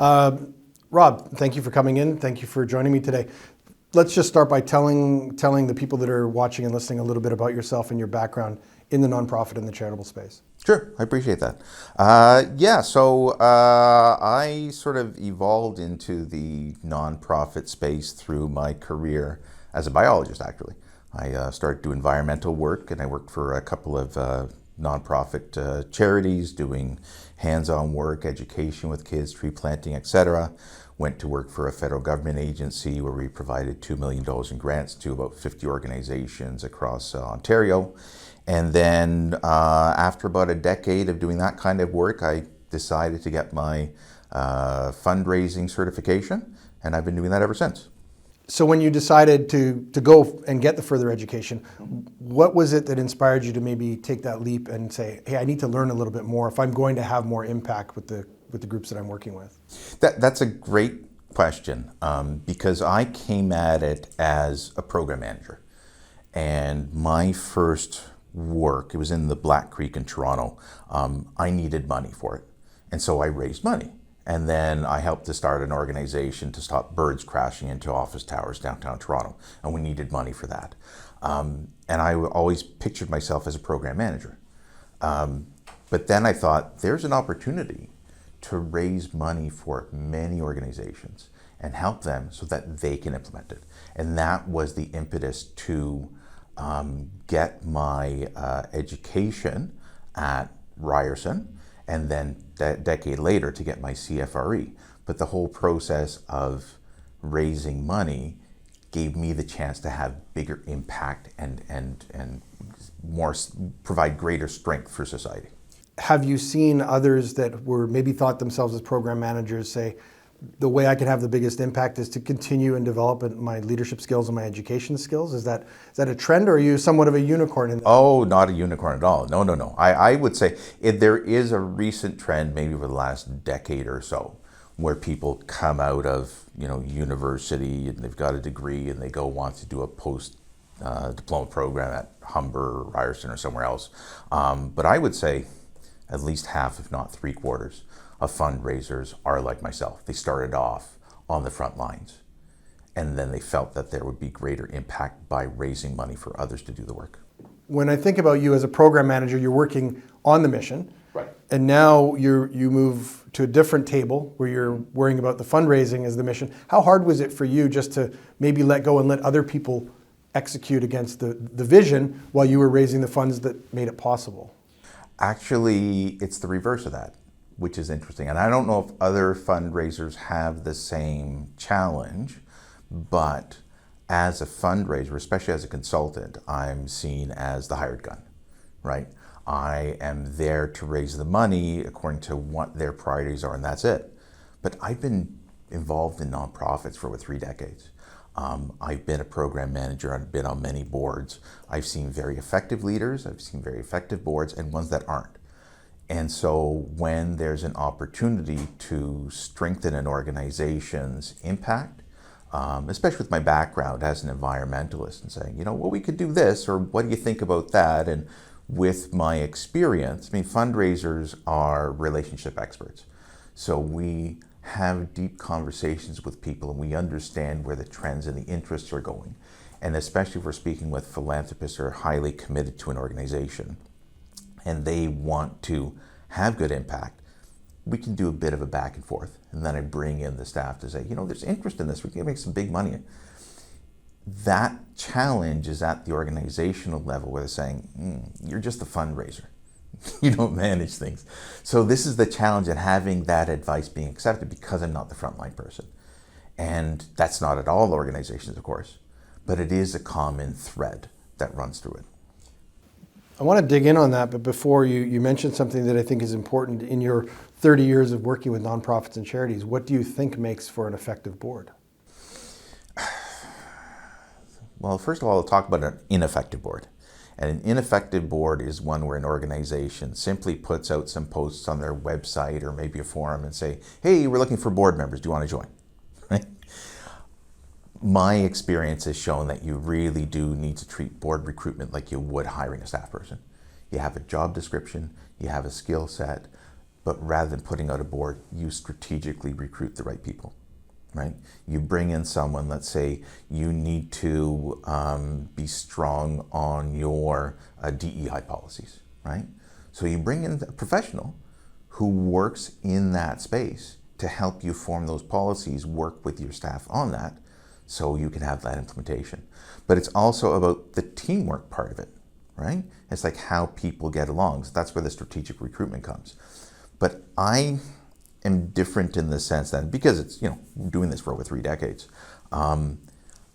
Rob, thank you for coming in. Thank you for joining me today. Let's just start by telling the people that are watching and listening a little bit about yourself and your background in the nonprofit and the charitable space. Sure, I appreciate that. So I sort of evolved into the nonprofit space through my career as a biologist, actually. I started doing environmental work, and I worked for a couple of nonprofit charities doing hands-on work, education with kids, tree planting, etc. Went to work for a federal government agency where we provided $2 million in grants to about 50 organizations across Ontario. And then after about a decade of doing that kind of work, I decided to get my fundraising certification, and I've been doing that ever since. So when you decided to go and get the further education, what was it that inspired you to maybe take that leap and say, hey, I need to learn a little bit more if I'm going to have more impact with the groups that I'm working with? That's a great question because I came at it as a program manager. And my first work, it was in the Black Creek in Toronto, I needed money for it. And so I raised money. And then I helped to start an organization to stop birds crashing into office towers downtown Toronto. And we needed money for that. And I always pictured myself as a program manager. But then I thought, there's an opportunity to raise money for many organizations and help them so that they can implement it. And that was the impetus to get my education at Ryerson, and then a decade later to get my CFRE. But the whole process of raising money gave me the chance to have bigger impact and more, provide greater strength for society. Have you seen others that were maybe thought themselves as program managers say, the way I can have the biggest impact is to continue and develop my leadership skills and my education skills? Is that a trend, or are you somewhat of a unicorn in that? Oh, not a unicorn at all. No. I would say there is a recent trend, maybe over the last decade or so, where people come out of university and they've got a degree and they go want to do a post diploma program at Humber or Ryerson or somewhere else. But I would say at least half, if not 3/4, of fundraisers are like myself. They started off on the front lines, and then they felt that there would be greater impact by raising money for others to do the work. When I think about you as a program manager, you're working on the mission, right? And now you move to a different table where you're worrying about the fundraising as the mission. How hard was it for you just to maybe let go and let other people execute against the vision while you were raising the funds that made it possible? Actually, it's the reverse of that, which is interesting. And I don't know if other fundraisers have the same challenge, but as a fundraiser, especially as a consultant, I'm seen as the hired gun, right? I am there to raise the money according to what their priorities are, and that's it. But I've been involved in nonprofits for over 3 decades. I've been a program manager, I've been on many boards. I've seen very effective leaders, I've seen very effective boards, and ones that aren't. And so when there's an opportunity to strengthen an organization's impact, especially with my background as an environmentalist, and saying, well, we could do this, or what do you think about that? And with my experience, fundraisers are relationship experts. So we have deep conversations with people and we understand where the trends and the interests are going. And especially if we're speaking with philanthropists who are highly committed to an organization and they want to have good impact, we can do a bit of a back and forth. And then I bring in the staff to say, there's interest in this, we can make some big money. That challenge is at the organizational level where they're saying, you're just a fundraiser. You don't manage things. So this is the challenge in having that advice being accepted because I'm not the frontline person. And that's not at all organizations, of course, but it is a common thread that runs through it. I want to dig in on that, but before you mentioned something that I think is important in your 30 years of working with nonprofits and charities. What do you think makes for an effective board? Well, first of all, I'll talk about an ineffective board. And an ineffective board is one where an organization simply puts out some posts on their website or maybe a forum and say, hey, we're looking for board members. Do you want to join? Right? My experience has shown that you really do need to treat board recruitment like you would hiring a staff person. You have a job description, you have a skill set, but rather than putting out a board, you strategically recruit the right people, right? You bring in someone, let's say you need to be strong on your DEI policies, right? So you bring in a professional who works in that space to help you form those policies, work with your staff on that, so you can have that implementation. But it's also about the teamwork part of it, right? It's like how people get along. So that's where the strategic recruitment comes. But I am different in the sense that, because it's, doing this for over 3 decades,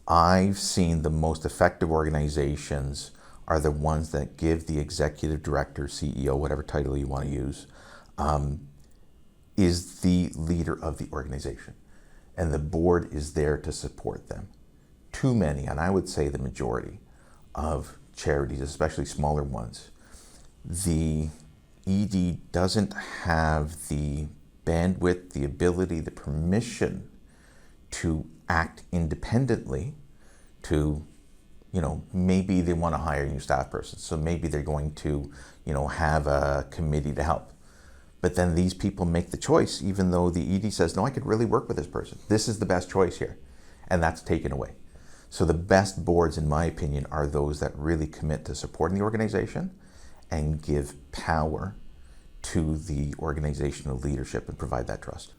I've seen the most effective organizations are the ones that give the executive director, CEO, whatever title you want to use, is the leader of the organization. And the board is there to support them. Too many, and I would say the majority of charities, especially smaller ones, the ED doesn't have the bandwidth, the ability, the permission to act independently to, maybe they want to hire a new staff person. So maybe they're going to, have a committee to help. But then these people make the choice, even though the ED says, no, I could really work with this person. This is the best choice here. And that's taken away. So the best boards, in my opinion, are those that really commit to supporting the organization and give power to the organizational leadership and provide that trust.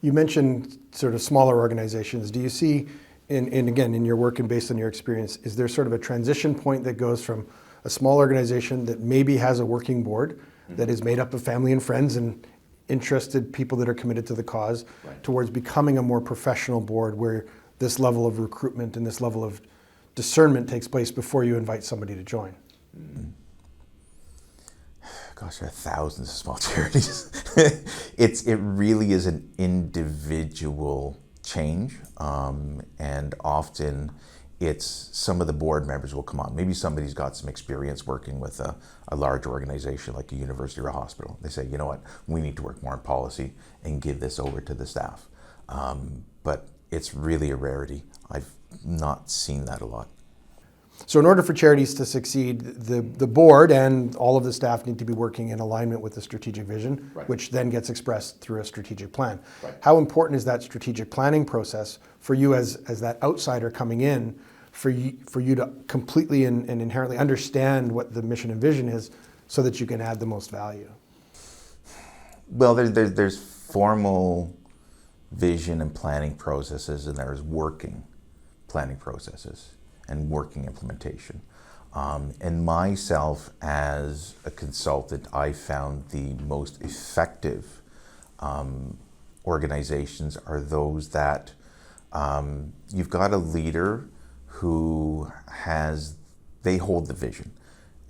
You mentioned sort of smaller organizations. Do you see, and again, in your work and based on your experience, is there sort of a transition point that goes from a small organization that maybe has a working board that is made up of family and friends and interested people that are committed to the cause, right, towards becoming a more professional board where this level of recruitment and this level of discernment takes place before you invite somebody to join? Mm-hmm. Gosh, there are thousands of small charities. It really is an individual change, and often it's some of the board members will come on. Maybe somebody's got some experience working with a large organization like a university or a hospital. They say, you know what, we need to work more on policy and give this over to the staff. But it's really a rarity. I've not seen that a lot. So in order for charities to succeed, the board and all of the staff need to be working in alignment with the strategic vision, right, which then gets expressed through a strategic plan. Right. How important is that strategic planning process for you as that outsider coming in, for you to completely and inherently understand what the mission and vision is so that you can add the most value? Well, there's formal vision and planning processes, and there's working planning processes and working implementation. And myself as a consultant, I found the most effective organizations are those that you've got a leader who they hold the vision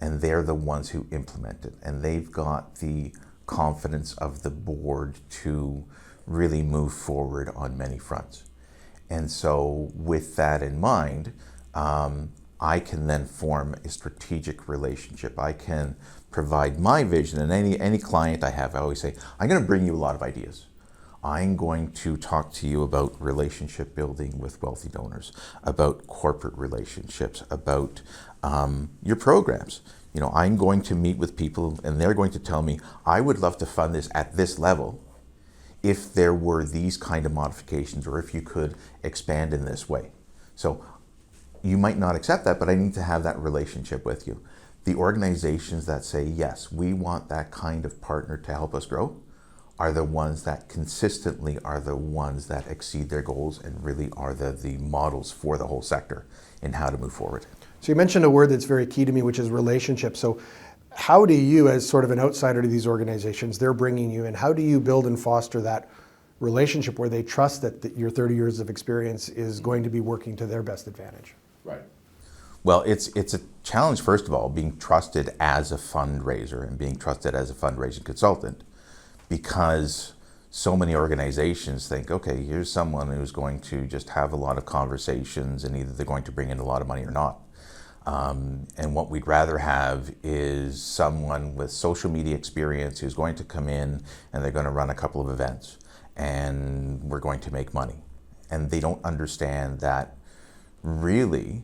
and they're the ones who implement it, and they've got the confidence of the board to really move forward on many fronts. And so with that in mind, I can then form a strategic relationship. I can provide my vision, and any client I have, I always say, I'm going to bring you a lot of ideas. I'm going to talk to you about relationship building with wealthy donors, about corporate relationships, about your programs. I'm going to meet with people and they're going to tell me, I would love to fund this at this level if there were these kind of modifications, or if you could expand in this way. So you might not accept that, but I need to have that relationship with you. The organizations that say, yes, we want that kind of partner to help us grow, are the ones that consistently are the ones that exceed their goals and really are the models for the whole sector in how to move forward. So you mentioned a word that's very key to me, which is relationship. So how do you, as sort of an outsider to these organizations, they're bringing you in, how do you build and foster that relationship where they trust that your 30 years of experience is going to be working to their best advantage? Right. Well, it's a challenge, first of all, being trusted as a fundraiser and being trusted as a fundraising consultant, because so many organizations think, okay, here's someone who's going to just have a lot of conversations and either they're going to bring in a lot of money or not. And what we'd rather have is someone with social media experience who's going to come in and they're going to run a couple of events and we're going to make money. And they don't understand that really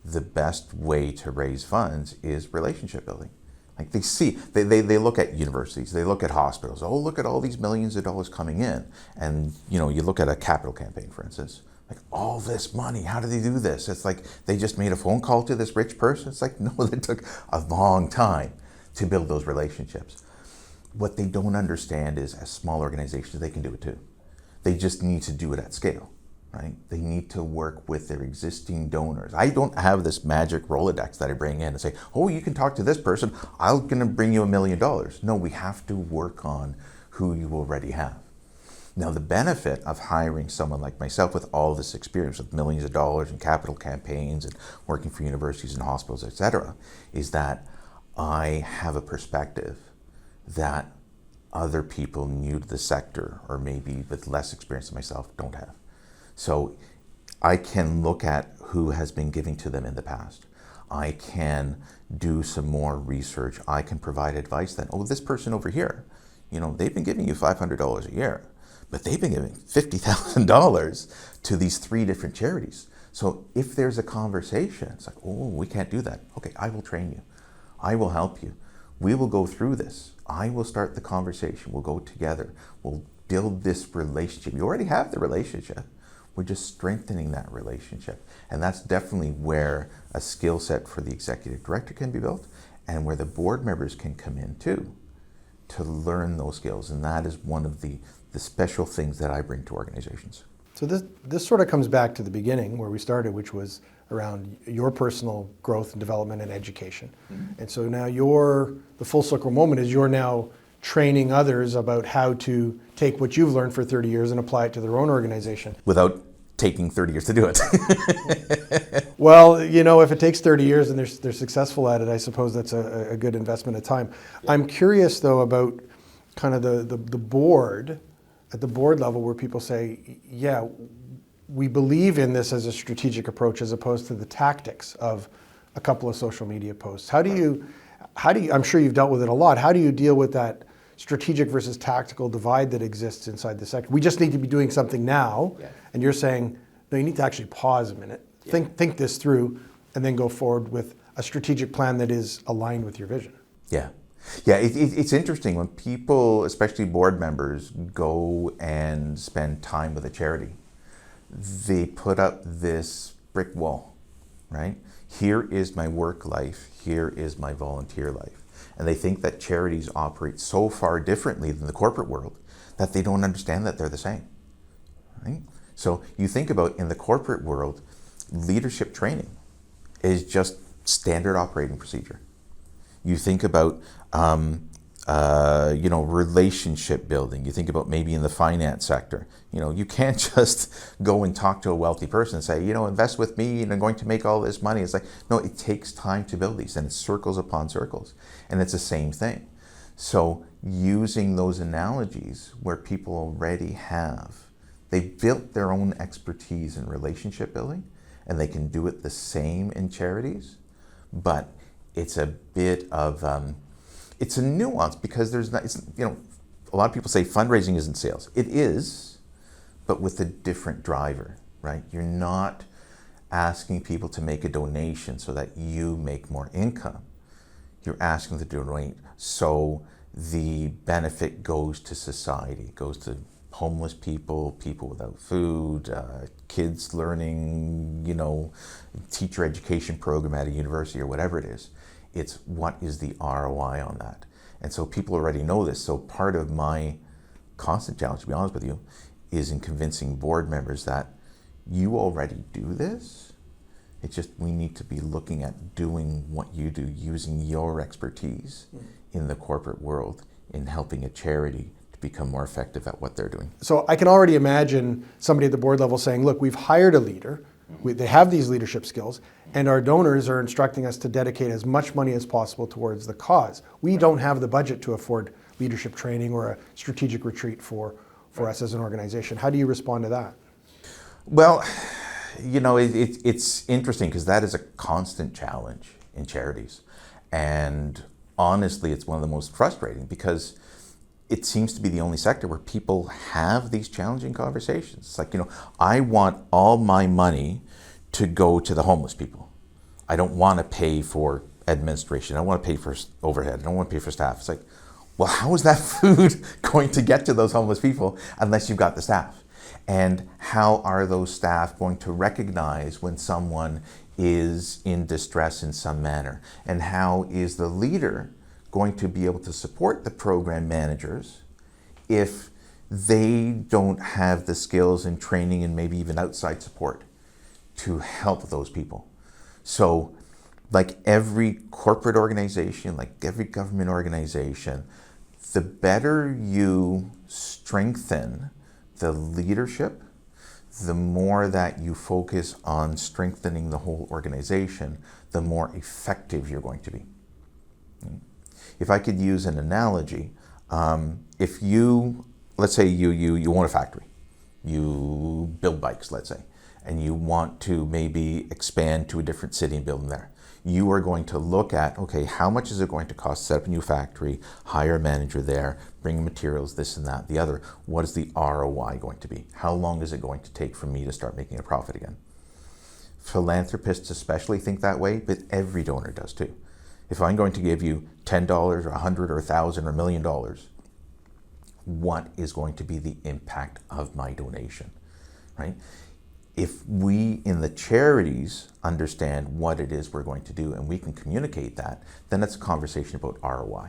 the best way to raise funds is relationship building. Like they look at universities, they look at hospitals. Oh, look at all these millions of dollars coming in. And you look at a capital campaign, for instance, like all this money, how do they do this? It's like they just made a phone call to this rich person. It's like, no, it took a long time to build those relationships. What they don't understand is, as small organizations, they can do it too. They just need to do it at scale. Right? They need to work with their existing donors. I don't have this magic Rolodex that I bring in and say, oh, you can talk to this person, I'm going to bring you $1 million. No, we have to work on who you already have. Now, the benefit of hiring someone like myself with all this experience with millions of dollars in capital campaigns and working for universities and hospitals, etc., is that I have a perspective that other people new to the sector, or maybe with less experience than myself, don't have. So I can look at who has been giving to them in the past. I can do some more research. I can provide advice that, oh, this person over here, they've been giving you $500 a year, but they've been giving $50,000 to these 3 different charities. So if there's a conversation, it's like, oh, we can't do that. Okay, I will train you. I will help you. We will go through this. I will start the conversation. We'll go together. We'll build this relationship. You already have the relationship. We're just strengthening that relationship. And that's definitely where a skill set for the executive director can be built, and where the board members can come in too, to learn those skills. And that is one of the special things that I bring to organizations. So this sort of comes back to the beginning where we started, which was around your personal growth and development and education. Mm-hmm. And so now the full circle moment is you're now training others about how to take what you've learned for 30 years and apply it to their own organization. Without taking 30 years to do it. Well, if it takes 30 years and they're successful at it, I suppose that's a good investment of time. Yeah. I'm curious, though, about kind of the board, at the board level, where people say, yeah, we believe in this as a strategic approach as opposed to the tactics of a couple of social media posts. How do you, I'm sure you've dealt with it a lot, how do you deal with that strategic versus tactical divide that exists inside the sector? We just need to be doing something now, yeah. And you're saying, no, you need to actually pause a minute, yeah. think this through, and then go forward with a strategic plan that is aligned with your vision. Yeah. Yeah, it's interesting when people, especially board members, go and spend time with a charity. They put up this brick wall, right? Here is my work life, here is my volunteer life. And they think that charities operate so far differently than the corporate world that they don't understand that they're the same, right? So you think about, in the corporate world, leadership training is just standard operating procedure. You think about relationship building. You think about maybe in the finance sector. You can't just go and talk to a wealthy person and say, invest with me and I'm going to make all this money. It's like, no, it takes time to build these, and it's circles upon circles. And it's the same thing. So using those analogies where people already they've built their own expertise in relationship building, and they can do it the same in charities, but it's a bit of, it's a nuance, because there's not, a lot of people say fundraising isn't sales. It is, but with a different driver, right? You're not asking people to make a donation so that you make more income. You're asking them to donate so the benefit goes to society, goes to homeless people, people without food, kids learning, teacher education program at a university or whatever it is. It's what is the ROI on that? And so people already know this. So part of my constant challenge, to be honest with you, is in convincing board members that you already do this. It's just we need to be looking at doing what you do, using your expertise in the corporate world in helping a charity to become more effective at what they're doing. So I can already imagine somebody at the board level saying, look, we've hired a leader. They have these leadership skills, and our donors are instructing us to dedicate as much money as possible towards the cause. We don't have the budget to afford leadership training or a strategic retreat for us as an organization. How do you respond to that? Well, it's interesting, because that is a constant challenge in charities. And honestly, it's one of the most frustrating, because it seems to be the only sector where people have these challenging conversations. It's like, I want all my money to go to the homeless people. I don't want to pay for administration. I don't want to pay for overhead. I don't want to pay for staff. It's like, well, how is that food going to get to those homeless people unless you've got the staff? And how are those staff going to recognize when someone is in distress in some manner? And how is the leader going to be able to support the program managers if they don't have the skills and training and maybe even outside support to help those people? So, like every corporate organization, like every government organization, the better you strengthen the leadership, the more that you focus on strengthening the whole organization, the more effective you're going to be. If I could use an analogy, if you, let's say you own a factory, you build bikes, let's say, and you want to maybe expand to a different city and build them there. You are going to look at, okay, how much is it going to cost to set up a new factory, hire a manager there, bring materials, this and that, the other. What is the ROI going to be? How long is it going to take for me to start making a profit again? Philanthropists especially think that way, but every donor does too. If I'm going to give you $10 or $100 or $1,000 or $1 million, what is going to be the impact of my donation, right? If we in the charities understand what it is we're going to do and we can communicate that, then it's a conversation about ROI,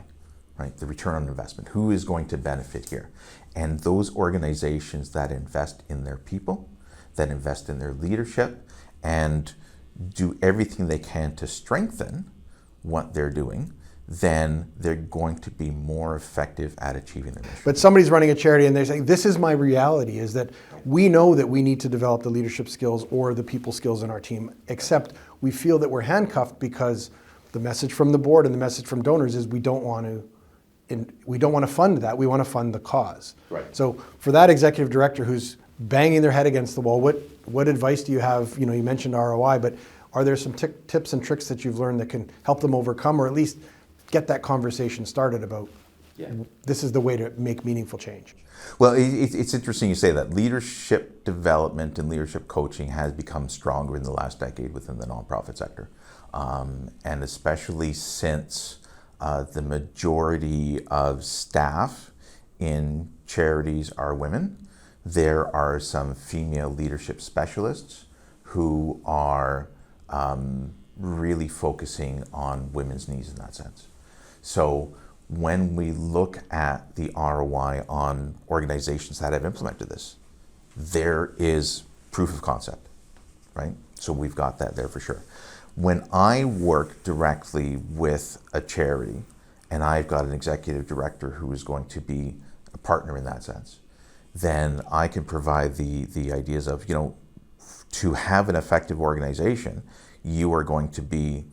right? The return on investment. Who is going to benefit here? And those organizations that invest in their people, that invest in their leadership, and do everything they can to strengthen what they're doing, then they're going to be more effective at achieving their mission. But somebody's running a charity and they're saying, this is my reality, is that we know that we need to develop the leadership skills or the people skills in our team, except we feel that we're handcuffed because the message from the board and the message from donors is we don't want to fund that, we want to fund the cause. Right. So for that executive director who's banging their head against the wall, what advice do you have? You mentioned ROI, but are there some tips and tricks that you've learned that can help them overcome or at least get that conversation started about this is the way to make meaningful change? Well, it's interesting you say that. Leadership development and leadership coaching has become stronger in the last decade within the nonprofit sector. And especially since the majority of staff in charities are women, there are some female leadership specialists who are really focusing on women's needs in that sense. So when we look at the ROI on organizations that have implemented this, there is proof of concept, right? So we've got that there for sure. When I work directly with a charity and I've got an executive director who is going to be a partner in that sense, then I can provide the ideas of, to have an effective organization, you are going to be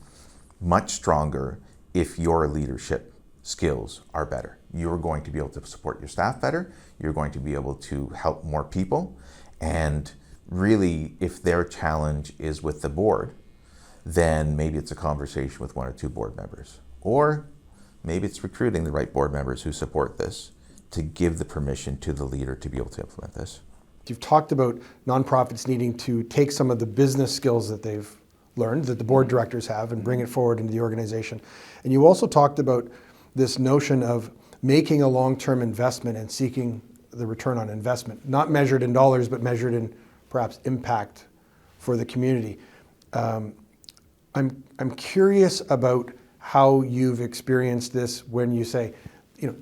much stronger if your leadership skills are better. You're going to be able to support your staff better. You're going to be able to help more people. And really, if their challenge is with the board, then maybe it's a conversation with one or two board members. Or maybe it's recruiting the right board members who support this to give the permission to the leader to be able to implement this. You've talked about nonprofits needing to take some of the business skills that they've learned, that the board directors have, and bring it forward into the organization. And you also talked about this notion of making a long-term investment and seeking the return on investment, not measured in dollars, but measured in perhaps impact for the community. I'm curious about how you've experienced this when you say,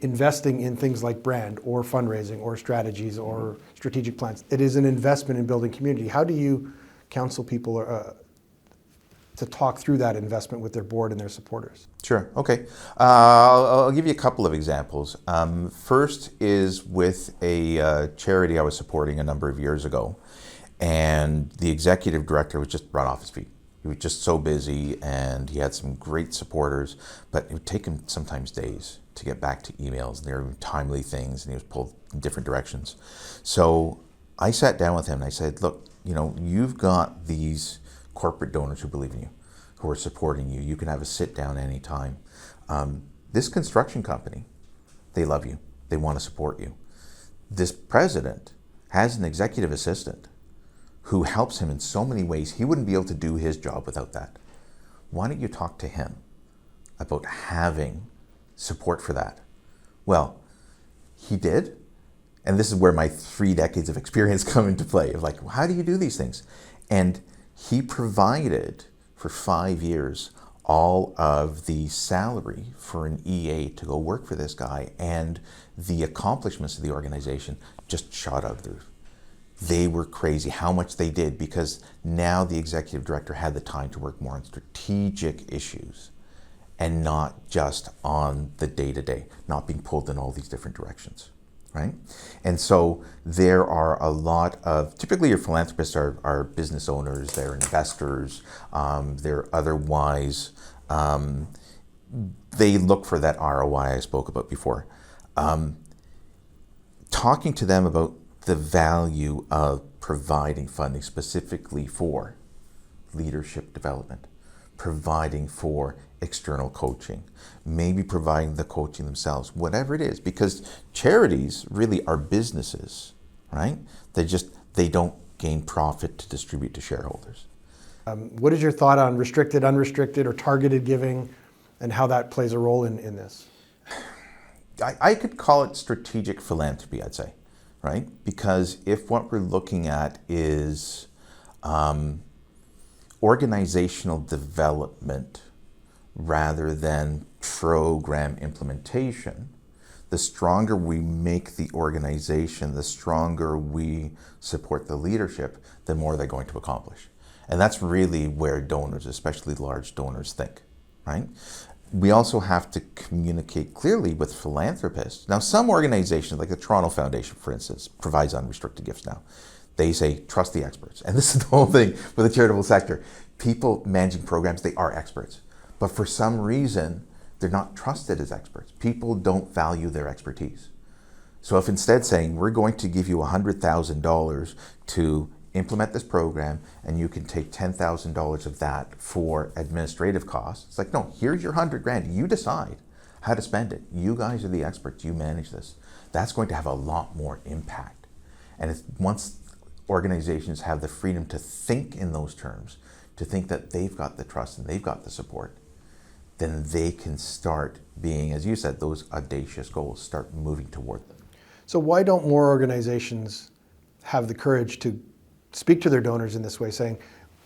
investing in things like brand or fundraising or strategies or strategic plans. It is an investment in building community. How do you counsel people to talk through that investment with their board and their supporters? Sure, okay. I'll give you a couple of examples. First is with a charity I was supporting a number of years ago, and the executive director was just run off his feet. He was just so busy, and he had some great supporters, but it would take him sometimes days to get back to emails, and there were timely things, and he was pulled in different directions. So I sat down with him and I said, look, you've got these corporate donors who believe in you, who are supporting you. You can have a sit down anytime. This construction company, they love you. They want to support you. This president has an executive assistant who helps him in so many ways. He wouldn't be able to do his job without that. Why don't you talk to him? about having support for that? Well, he did. And this is where my 3 decades of experience come into play of like, how do you do these things? And he provided for 5 years all of the salary for an EA to go work for this guy, and the accomplishments of the organization just shot out of the roof. They were crazy how much they did, because now the executive director had the time to work more on strategic issues and not just on the day-to-day, not being pulled in all these different directions, right? And so there are a lot of, typically your philanthropists are business owners, they're investors, they're otherwise, they look for that ROI I spoke about before. Talking to them about the value of providing funding specifically for leadership development, providing for external coaching, maybe providing the coaching themselves, whatever it is, because charities really are businesses, right? They don't gain profit to distribute to shareholders. What is your thought on restricted, unrestricted, or targeted giving, and how that plays a role in this? I could call it strategic philanthropy, I'd say, right? Because if what we're looking at is organizational development rather than program implementation, the stronger we make the organization, the stronger we support the leadership, the more they're going to accomplish. And that's really where donors, especially large donors, think, right? We also have to communicate clearly with philanthropists. Now, some organizations, like the Toronto Foundation, for instance, provides unrestricted gifts now. They say, trust the experts. And this is the whole thing with the charitable sector. People managing programs, they are experts. But for some reason, they're not trusted as experts. People don't value their expertise. So if instead saying, we're going to give you $100,000 to implement this program, and you can take $10,000 of that for administrative costs. It's like, no, here's your $100,000. You decide how to spend it. You guys are the experts. You manage this. That's going to have a lot more impact. And once organizations have the freedom to think in those terms, to think that they've got the trust and they've got the support, then they can start being, as you said, those audacious goals, start moving toward them. So why don't more organizations have the courage to speak to their donors in this way, saying,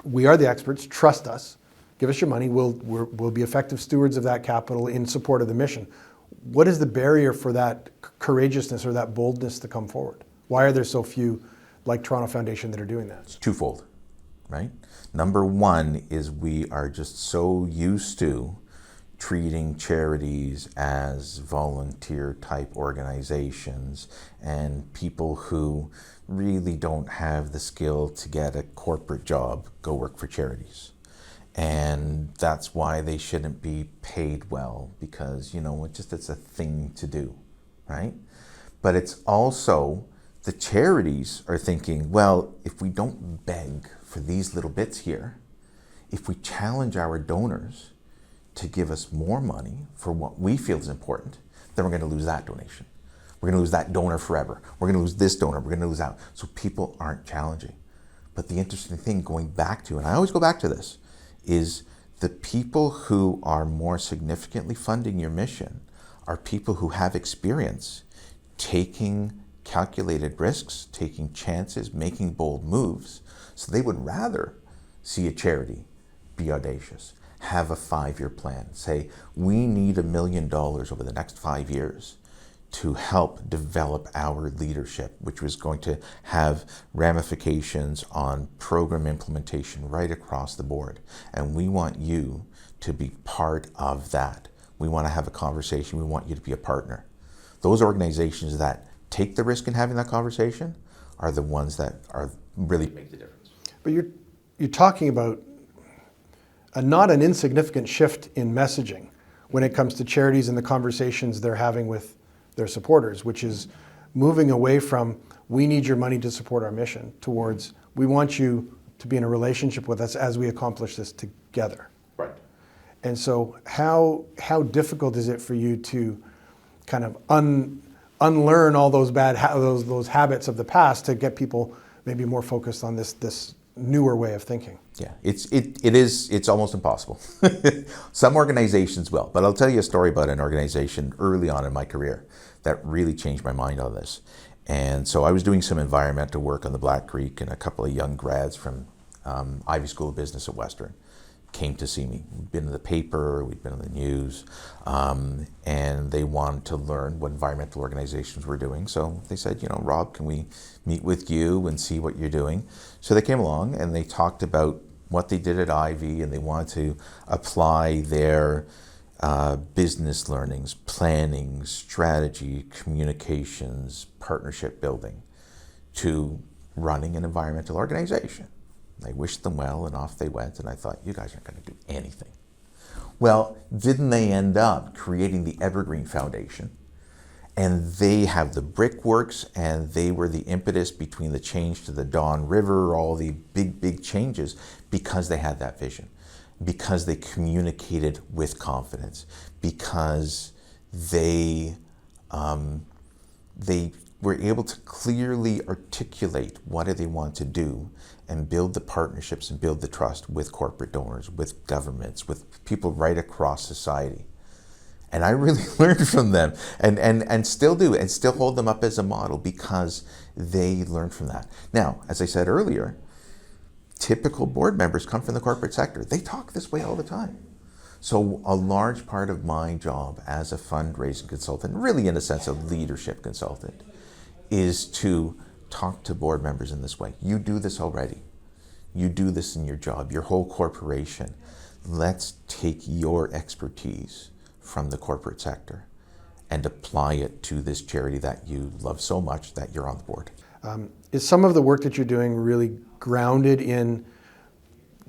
we are the experts, trust us, give us your money, we'll be effective stewards of that capital in support of the mission. What is the barrier for that courageousness or that boldness to come forward? Why are there so few like Toronto Foundation that are doing that? It's twofold, right? Number one is we are just so used to treating charities as volunteer type organizations and people who really don't have the skill to get a corporate job go work for charities. And that's why they shouldn't be paid well, because, it's a thing to do, right? But it's also the charities are thinking, well, if we don't beg for these little bits here, if we challenge our donors to give us more money for what we feel is important, then we're going to lose that donation. We're going to lose that donor forever. We're going to lose this donor. We're going to lose out. So people aren't challenging. But the interesting thing going back to, and I always go back to this, is the people who are more significantly funding your mission are people who have experience taking calculated risks, taking chances, making bold moves. So they would rather see a charity be audacious, have a 5-year plan, say, we need $1 million over the next 5 years to help develop our leadership, which was going to have ramifications on program implementation right across the board. And we want you to be part of that. We want to have a conversation. We want you to be a partner. Those organizations that take the risk in having that conversation are the ones that are really make the difference. But you're talking about not an insignificant shift in messaging when it comes to charities and the conversations they're having with their supporters, which is moving away from, we need your money to support our mission, towards, we want you to be in a relationship with us as we accomplish this together. Right. And so how difficult is it for you to kind of unlearn all those bad those habits of the past to get people maybe more focused on this newer way of thinking. Yeah, it's almost impossible. Some organizations will, but I'll tell you a story about an organization early on in my career that really changed my mind on this. And so I was doing some environmental work on the Black Creek, and a couple of young grads from Ivy School of Business at Western came to see me. We'd been in the paper, we'd been in the news, and they wanted to learn what environmental organizations were doing. So they said, Rob, can we meet with you and see what you're doing? So they came along and they talked about what they did at Ivy, and they wanted to apply their business learnings, planning, strategy, communications, partnership building to running an environmental organization. I wished them well, and off they went, and I thought, you guys aren't going to do anything. Well, didn't they end up creating the Evergreen Foundation? And they have the brickworks, and they were the impetus between the change to the Don River, all the big changes, because they had that vision, because they communicated with confidence, because they were able to clearly articulate what do they want to do and build the partnerships and build the trust with corporate donors, with governments, with people right across society. And I really learned from them and still do, and still hold them up as a model because they learned from that. Now, as I said earlier, typical board members come from the corporate sector. They talk this way all the time. So a large part of my job as a fundraising consultant, really in a sense a leadership consultant, is to talk to board members in this way. You do this already. You do this in your job, your whole corporation. Let's take your expertise from the corporate sector and apply it to this charity that you love so much that you're on the board. Is some of the work that you're doing really grounded in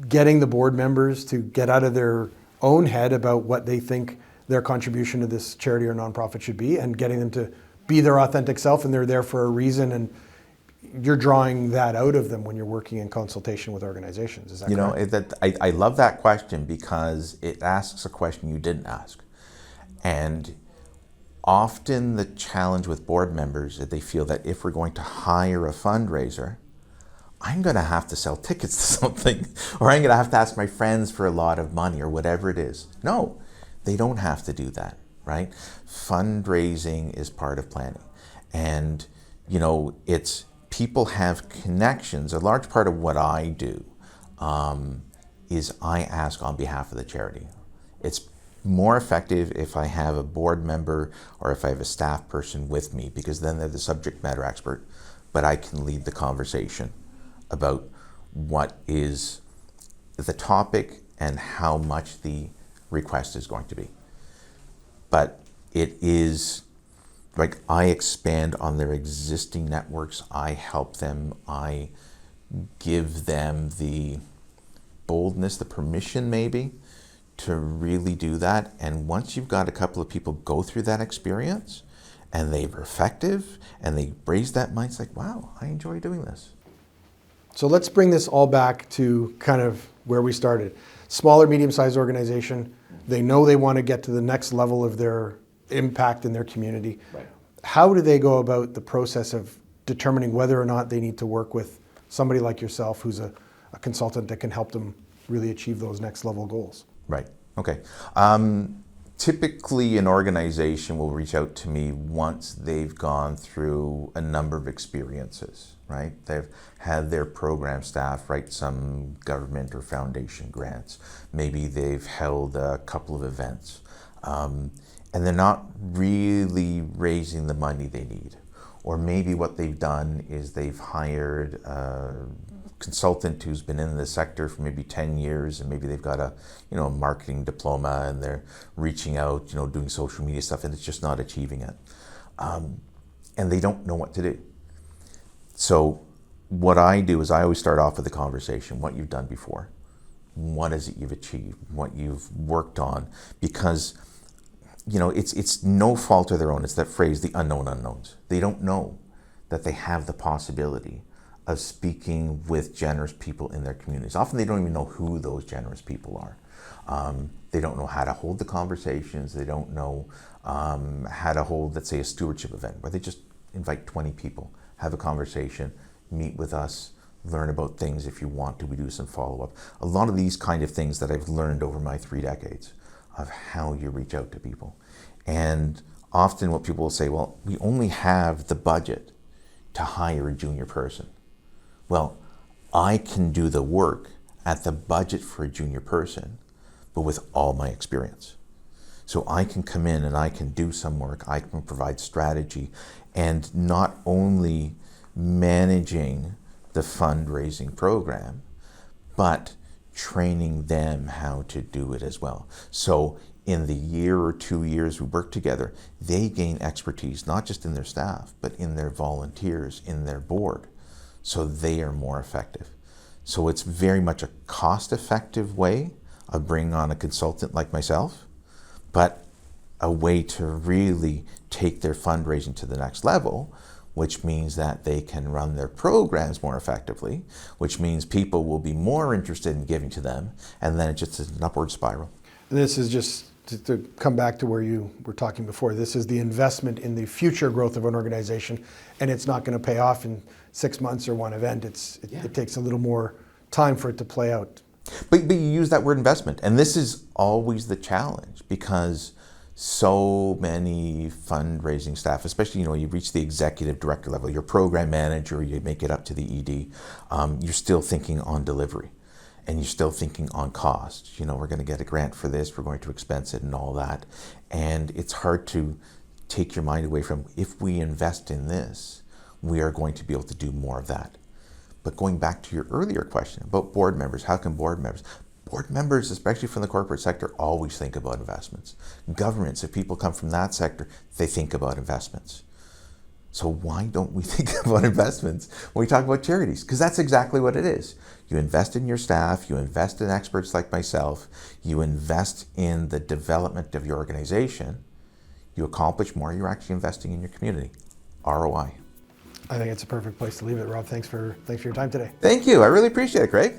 getting the board members to get out of their own head about what they think their contribution to this charity or nonprofit should be, and getting them to be their authentic self, and they're there for a reason, and you're drawing that out of them when you're working in consultation with organizations? Is that correct? I love that question because it asks a question you didn't ask. And often the challenge with board members is they feel that if we're going to hire a fundraiser, I'm going to have to sell tickets to something, or I'm going to have to ask my friends for a lot of money, or whatever it is. No, they don't have to do that, right? Fundraising is part of planning. And, it's people have connections. A large part of what I do is I ask on behalf of the charity. It's more effective if I have a board member or if I have a staff person with me, because then they're the subject matter expert, but I can lead the conversation about what is the topic and how much the request is going to be. But it is like I expand on their existing networks. I help them. I give them the boldness, the permission maybe, to really do that. And once you've got a couple of people go through that experience and they were effective and they raise that mind, it's like, wow, I enjoy doing this. So let's bring this all back to kind of where we started. Smaller, medium-sized organization. They know they want to get to the next level of their impact in their community. Right. How do they go about the process of determining whether or not they need to work with somebody like yourself, who's a consultant that can help them really achieve those next level goals? Right. Okay. Typically, an organization will reach out to me once they've gone through a number of experiences, right? They've had their program staff write some government or foundation grants. Maybe they've held a couple of events. And they're not really raising the money they need. Or maybe what they've done is they've hired a consultant who's been in the sector for maybe 10 years, and maybe they've got a marketing diploma, and they're reaching out, doing social media stuff, and it's just not achieving it. And they don't know what to do. So what I do is I always start off with a conversation, what you've done before. What is it you've achieved? What you've worked on? Because it's no fault of their own. It's that phrase, the unknown unknowns. They don't know that they have the possibility of speaking with generous people in their communities. Often they don't even know who those generous people are. They don't know how to hold the conversations. They don't know how to hold, let's say, a stewardship event where they just invite 20 people, have a conversation, meet with us, learn about things if you want to. We do some follow-up. A lot of these kind of things that I've learned over my 3 decades of how you reach out to people. And often what people will say, well, we only have the budget to hire a junior person. Well, I can do the work at the budget for a junior person, but with all my experience. So I can come in and I can do some work, I can provide strategy, and not only managing the fundraising program, but training them how to do it as well. So in the year or 2 years we work together, they gain expertise, not just in their staff, but in their volunteers, in their board, so they are more effective. So it's very much a cost-effective way of bringing on a consultant like myself, but a way to really take their fundraising to the next level, which means that they can run their programs more effectively, which means people will be more interested in giving to them, and then it just is an upward spiral. And this is just to come back to where you were talking before. This is the investment in the future growth of an organization, and it's not going to pay off in 6 months or one event. It takes a little more time for it to play out. But you use that word investment, and this is always the challenge, because so many fundraising staff, especially, you reach the executive director level, your program manager, you make it up to the ED, you're still thinking on delivery, and you're still thinking on cost. We're going to get a grant for this, we're going to expense it and all that. And it's hard to take your mind away from, if we invest in this, we are going to be able to do more of that. But going back to your earlier question about board members, how can board members, especially from the corporate sector, always think about investments. Governments, if people come from that sector, they think about investments. So why don't we think about investments when we talk about charities? Because that's exactly what it is. You invest in your staff, you invest in experts like myself, you invest in the development of your organization, you accomplish more, you're actually investing in your community. ROI. I think it's a perfect place to leave it, Rob. Thanks for your time today. Thank you. I really appreciate it, Craig.